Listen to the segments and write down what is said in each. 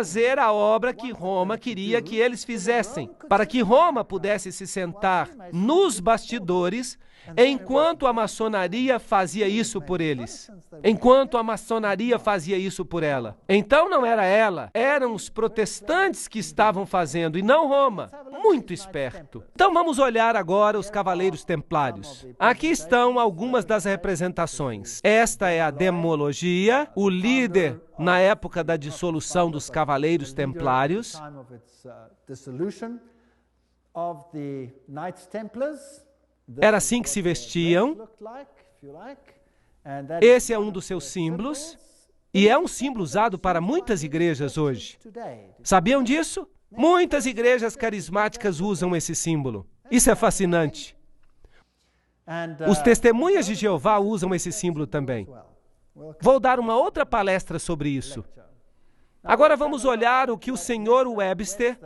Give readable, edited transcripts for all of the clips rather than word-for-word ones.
fazer a obra que Roma queria que eles fizessem, para que Roma pudesse se sentar nos bastidores enquanto a maçonaria fazia isso por eles, enquanto a maçonaria fazia isso por ela. Então não era ela, eram os protestantes que estavam fazendo e não Roma. Muito esperto. Então vamos olhar agora os Cavaleiros Templários. Aqui estão algumas das representações. Esta é a demologia, o líder na época da dissolução dos Cavaleiros Templários. Era assim que se vestiam. Esse é um dos seus símbolos. E é um símbolo usado para muitas igrejas hoje. Sabiam disso? Muitas igrejas carismáticas usam esse símbolo. Isso é fascinante. Os testemunhas de Jeová usam esse símbolo também. Vou dar uma outra palestra sobre isso. Agora vamos olhar o que o Sr. Webster,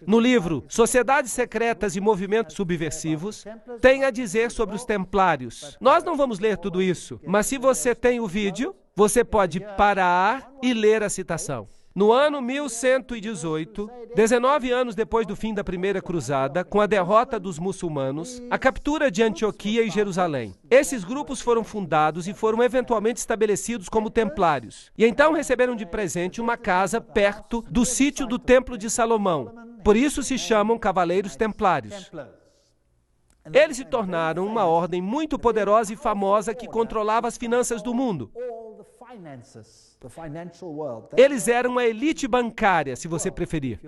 no livro Sociedades Secretas e Movimentos Subversivos, tem a dizer sobre os templários. Nós não vamos ler tudo isso, mas se você tem o vídeo, você pode parar e ler a citação. No ano 1118, 19 anos depois do fim da Primeira Cruzada, com a derrota dos muçulmanos, a captura de Antioquia e Jerusalém. Esses grupos foram fundados e foram eventualmente estabelecidos como templários. E então receberam de presente uma casa perto do sítio do Templo de Salomão. Por isso se chamam Cavaleiros Templários. Eles se tornaram uma ordem muito poderosa e famosa que controlava as finanças do mundo. Eles eram a elite bancária, se você preferir.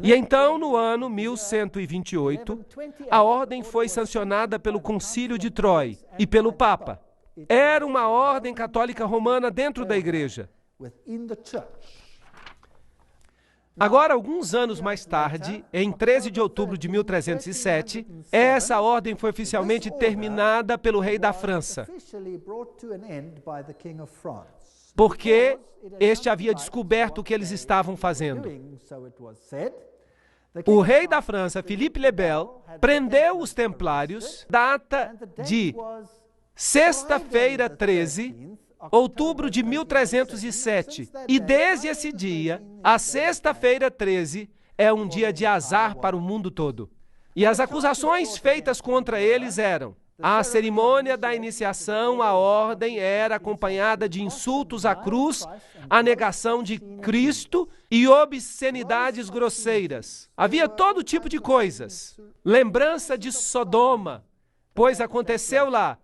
E então, no ano 1128, a ordem foi sancionada pelo Concílio de Troy e pelo Papa. Era uma ordem católica romana dentro da igreja. Agora, alguns anos mais tarde, em 13 de outubro de 1307, essa ordem foi oficialmente terminada pelo rei da França, porque este havia descoberto o que eles estavam fazendo. O rei da França, Philippe le Bel, prendeu os templários, data de sexta-feira 13, outubro de 1307. E desde esse dia, a sexta-feira 13 é um dia de azar para o mundo todo. E as acusações feitas contra eles eram: a cerimônia da iniciação à ordem era acompanhada de insultos à cruz, a negação de Cristo e obscenidades grosseiras. Havia todo tipo de coisas. Lembrança de Sodoma, pois aconteceu lá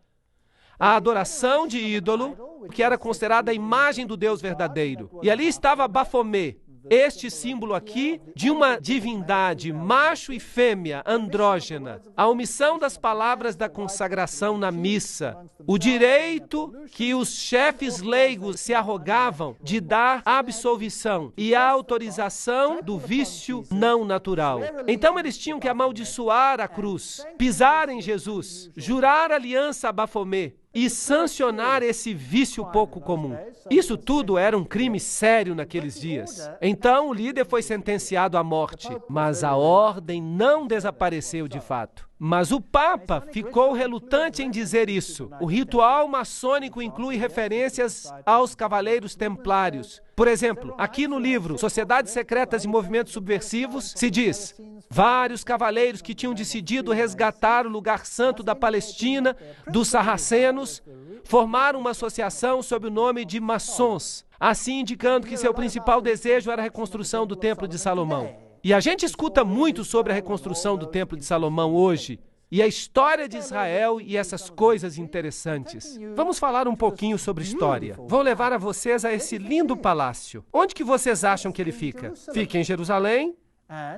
a adoração de ídolo, que era considerada a imagem do Deus verdadeiro. E ali estava Bafomé, este símbolo aqui de uma divindade macho e fêmea, andrógena. A omissão das palavras da consagração na missa. O direito que os chefes leigos se arrogavam de dar absolvição e a autorização do vício não natural. Então eles tinham que amaldiçoar a cruz, pisar em Jesus, jurar aliança a Bafomé e sancionar esse vício pouco comum. Isso tudo era um crime sério naqueles dias. Então o líder foi sentenciado à morte, mas a ordem não desapareceu de fato. Mas o Papa ficou relutante em dizer isso. O ritual maçônico inclui referências aos Cavaleiros Templários. Por exemplo, aqui no livro Sociedades Secretas e Movimentos Subversivos, se diz: vários cavaleiros que tinham decidido resgatar o lugar santo da Palestina, dos sarracenos, formaram uma associação sob o nome de maçons, assim indicando que seu principal desejo era a reconstrução do Templo de Salomão. E a gente escuta muito sobre a reconstrução do Templo de Salomão hoje, e a história de Israel e essas coisas interessantes. Vamos falar um pouquinho sobre história. Vou levar a vocês a esse lindo palácio. Onde que vocês acham que ele fica? Fica em Jerusalém,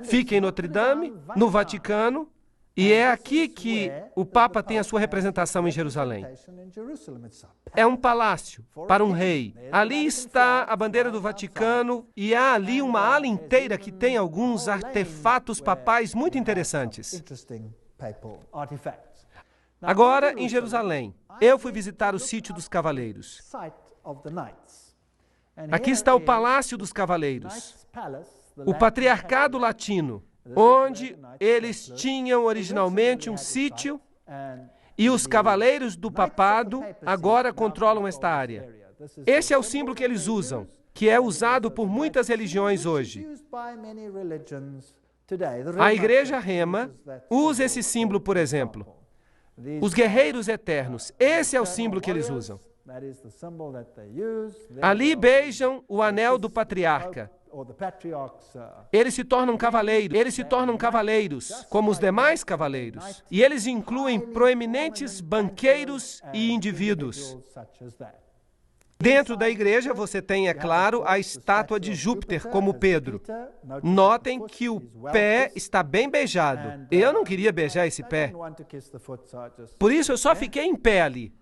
fica em Notre Dame, no Vaticano, e é aqui que o Papa tem a sua representação em Jerusalém. É um palácio para um rei. Ali está a bandeira do Vaticano e há ali uma ala inteira que tem alguns artefatos papais muito interessantes. Agora, em Jerusalém, eu fui visitar o sítio dos Cavaleiros. Aqui está o Palácio dos Cavaleiros, o Patriarcado Latino, onde eles tinham originalmente um sítio, e os Cavaleiros do Papado agora controlam esta área. Esse é o símbolo que eles usam. que é usado por muitas religiões hoje. A Igreja Rema usa esse símbolo, por exemplo. Os guerreiros eternos, esse é o símbolo que eles usam. Ali beijam o anel do patriarca. Eles se tornam cavaleiros, como os demais cavaleiros. E eles incluem proeminentes banqueiros e indivíduos. Dentro da igreja você tem, é claro, a estátua de Júpiter, como Pedro. Notem que o pé está bem beijado. Eu não queria beijar esse pé. Por isso eu só fiquei em pé ali.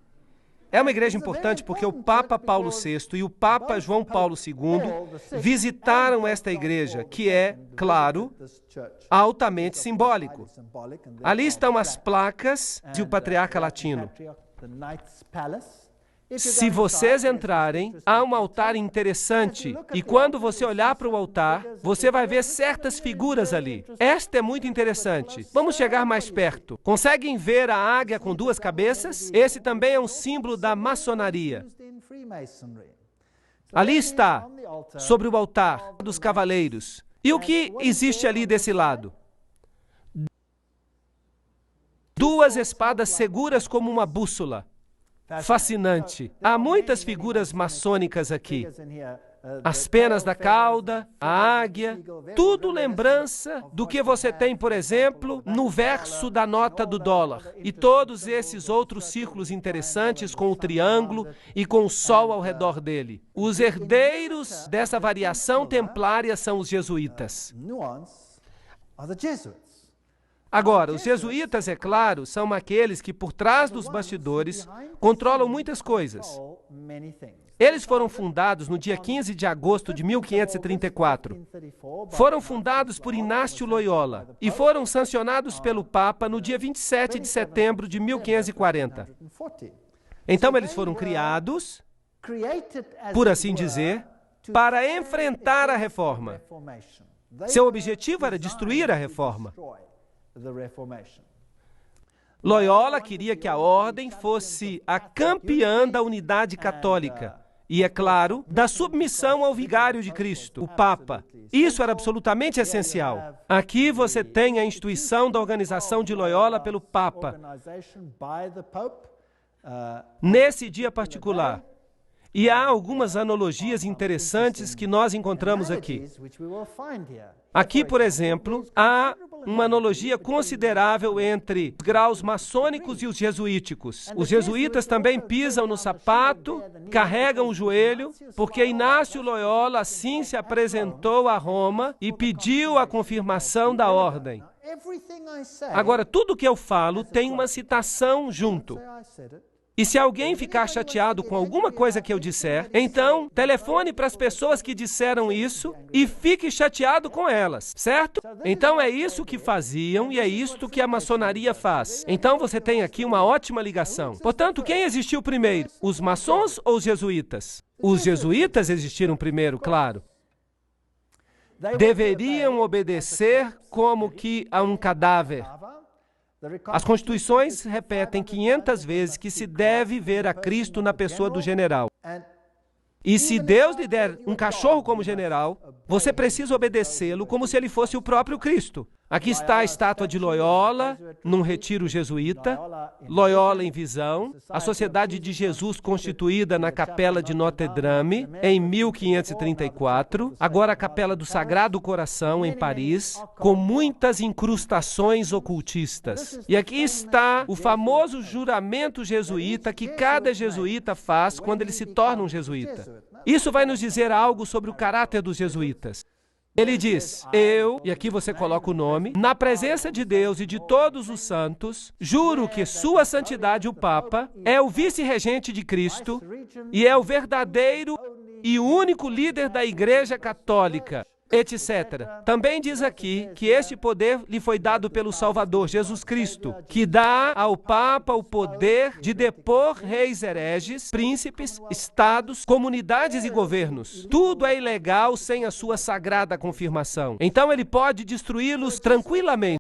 É uma igreja importante porque o Papa Paulo VI e o Papa João Paulo II visitaram esta igreja, que é, claro, altamente simbólico. Ali estão as placas de o Patriarca Latino. Se vocês entrarem, há um altar interessante. E quando você olhar para o altar, você vai ver certas figuras ali. Esta é muito interessante. Vamos chegar mais perto. Conseguem ver a águia com duas cabeças? Esse também é um símbolo da maçonaria. Ali está, sobre o altar dos cavaleiros. E o que existe ali desse lado? Duas espadas seguras como uma bússola. Fascinante. Há muitas figuras maçônicas aqui. As penas da cauda, a águia, tudo lembrança do que você tem, por exemplo, no verso da nota do dólar. E todos esses outros círculos interessantes com o triângulo e com o sol ao redor dele. Os herdeiros dessa variação templária são os jesuítas. Agora, os jesuítas, é claro, são aqueles que, por trás dos bastidores, controlam muitas coisas. Eles foram fundados no dia 15 de agosto de 1534. Foram fundados por Inácio Loyola e foram sancionados pelo Papa no dia 27 de setembro de 1540. Então, eles foram criados, por assim dizer, para enfrentar a reforma. Seu objetivo era destruir a reforma. Loyola queria que a ordem fosse a campeã da unidade católica e, é claro, da submissão ao vigário de Cristo, o Papa. Isso era absolutamente essencial. Aqui você tem a instituição da organização de Loyola pelo Papa. Nesse dia particular. E há algumas analogias interessantes que nós encontramos aqui. Aqui, por exemplo, há uma analogia considerável entre os graus maçônicos e os jesuíticos. Os jesuítas também pisam no sapato, carregam o joelho, porque Inácio Loyola assim se apresentou a Roma e pediu a confirmação da ordem. Agora, tudo que eu falo tem uma citação junto. E se alguém ficar chateado com alguma coisa que eu disser, então telefone para as pessoas que disseram isso e fique chateado com elas, certo? Então é isso que faziam e é isto que a maçonaria faz. Então você tem aqui uma ótima ligação. Portanto, quem existiu primeiro? Os maçons ou os jesuítas? Os jesuítas existiram primeiro, claro. Deveriam obedecer como que a um cadáver. As constituições repetem 500 vezes que se deve ver a Cristo na pessoa do general. E se Deus lhe der um cachorro como general, você precisa obedecê-lo como se ele fosse o próprio Cristo. Aqui está a estátua de Loyola, num retiro jesuíta, Loyola em visão, a Sociedade de Jesus constituída na Capela de Notre-Dame, em 1534, agora a Capela do Sagrado Coração, em Paris, com muitas incrustações ocultistas. E aqui está o famoso juramento jesuíta que cada jesuíta faz quando ele se torna um jesuíta. Isso vai nos dizer algo sobre o caráter dos jesuítas. Ele diz, eu, e aqui você coloca o nome, na presença de Deus e de todos os santos, juro que Sua Santidade o Papa é o vice-regente de Cristo e é o verdadeiro e único líder da Igreja Católica, etc. Também diz aqui que este poder lhe foi dado pelo Salvador, Jesus Cristo, que dá ao Papa o poder de depor reis hereges, príncipes, estados, comunidades e governos. Tudo é ilegal sem a sua sagrada confirmação. Então ele pode destruí-los tranquilamente.